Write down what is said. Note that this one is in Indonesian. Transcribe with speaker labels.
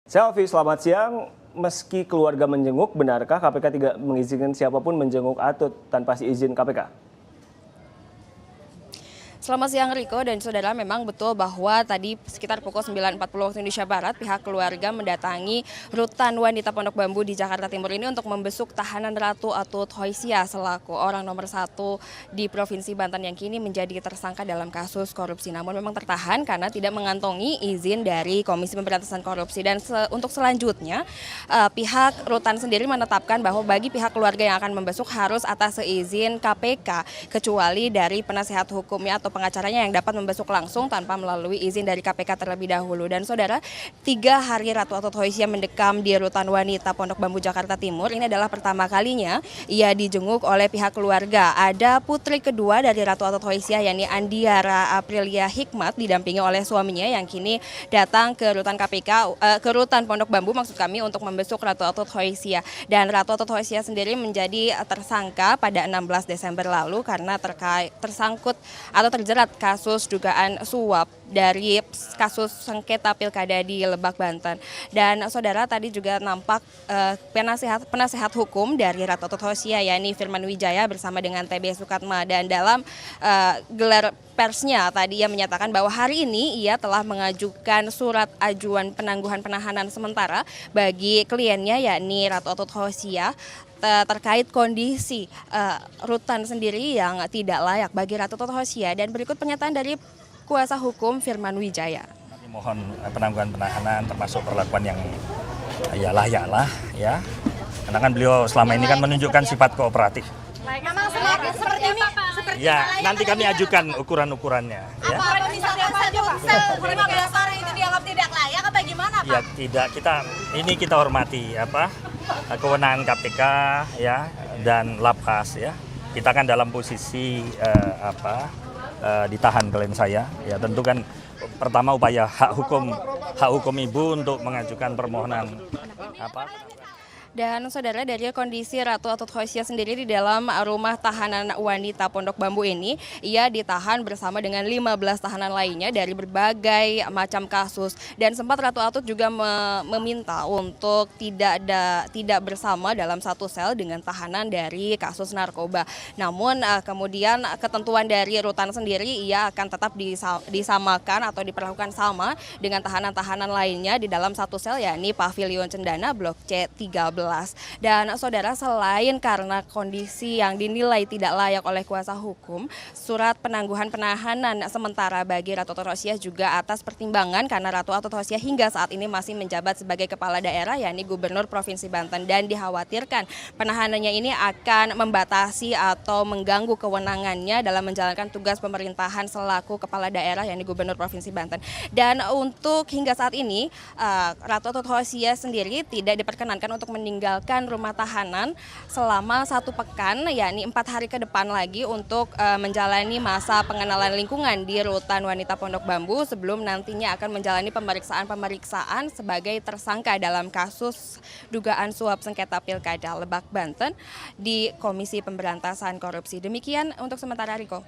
Speaker 1: Selvi, selamat siang. Meski keluarga menjenguk, benarkah KPK tidak mengizinkan siapapun menjenguk Atut tanpa izin KPK?
Speaker 2: Selamat siang Riko dan saudara, memang betul bahwa tadi sekitar pukul 9.40 waktu Indonesia Barat pihak keluarga mendatangi rutan wanita Pondok Bambu di Jakarta Timur ini untuk membesuk tahanan Ratu Atut Khoysiah selaku orang nomor 1 di Provinsi Banten yang kini menjadi tersangka dalam kasus korupsi. Namun memang tertahan karena tidak mengantongi izin dari Komisi Pemberantasan Korupsi. Dan untuk selanjutnya pihak rutan sendiri menetapkan bahwa bagi pihak keluarga yang akan membesuk harus atas seizin KPK kecuali dari penasehat hukumnya atau pengacaranya yang dapat membesuk langsung tanpa melalui izin dari KPK terlebih dahulu. Dan saudara, 3 hari Ratu Atut Khoysiah mendekam di rutan wanita Pondok Bambu Jakarta Timur. Ini adalah pertama kalinya ia dijenguk oleh pihak keluarga. Ada putri kedua dari Ratu Atut Khoysiah, yakni Andiara Aprilia Hikmat, didampingi oleh suaminya yang kini datang ke rutan KPK, ke rutan Pondok Bambu maksud kami, untuk membesuk Ratu Atut Khoysiah. Dan Ratu Atut Khoysiah sendiri menjadi tersangka pada 16 Desember lalu karena tersangkut atau terjerat kasus dugaan suap dari kasus sengketa pilkada di Lebak, Banten. Dan saudara, tadi juga nampak penasehat hukum dari Ratu Atut Khoysiah, yakni Firman Wijaya bersama dengan TB Sukatma. Dan dalam gelar persnya tadi ia menyatakan bahwa hari ini ia telah mengajukan surat ajuan penangguhan penahanan sementara bagi kliennya, yakni Ratu Atut Khoysiah, terkait kondisi rutan sendiri yang tidak layak bagi Ratu Atut Khoysiah. Dan berikut pernyataan dari kuasa hukum Firman Wijaya.
Speaker 3: Kami mohon penangguhan penahanan termasuk perlakuan yang ya layak ya. Karena kan beliau selama ini kan menunjukkan sifat kooperatif.
Speaker 4: Memang seperti ini Pak?
Speaker 3: Ya, nanti kami ajukan ukuran-ukurannya ya.
Speaker 4: Apa misalkan satu sel 15 orang itu dianggap tidak layak apa gimana Pak?
Speaker 3: Ya tidak, kita hormati kewenangan KPK ya dan Lapas ya. Kita kan dalam posisi ditahan klien saya. Ya tentu kan pertama upaya hak hukum ibu untuk mengajukan permohonan
Speaker 2: Dan saudara, dari kondisi Ratu Atut Khoysiah sendiri di dalam rumah tahanan wanita Pondok Bambu ini, ia ditahan bersama dengan 15 tahanan lainnya dari berbagai macam kasus. Dan sempat Ratu Atut juga meminta untuk tidak bersama dalam satu sel dengan tahanan dari kasus narkoba. Namun kemudian ketentuan dari rutan sendiri, ia akan tetap disamakan atau diperlakukan sama dengan tahanan-tahanan lainnya di dalam satu sel, yakni Pavilion Cendana Blok C13. Dan saudara, selain karena kondisi yang dinilai tidak layak oleh kuasa hukum, surat penangguhan penahanan sementara bagi Ratu Atut Khoysiah juga atas pertimbangan karena Ratu Atut Khoysiah hingga saat ini masih menjabat sebagai kepala daerah, yakni Gubernur Provinsi Banten, dan dikhawatirkan penahanannya ini akan membatasi atau mengganggu kewenangannya dalam menjalankan tugas pemerintahan selaku kepala daerah, yakni Gubernur Provinsi Banten. Dan untuk hingga saat ini Ratu Atut Khoysiah sendiri tidak diperkenankan untuk meninggalkan rumah tahanan selama 1 pekan, yakni 4 hari ke depan lagi untuk menjalani masa pengenalan lingkungan di rutan wanita Pondok Bambu sebelum nantinya akan menjalani pemeriksaan sebagai tersangka dalam kasus dugaan suap sengketa pilkada Lebak, Banten di Komisi Pemberantasan Korupsi. Demikian untuk sementara, Riko.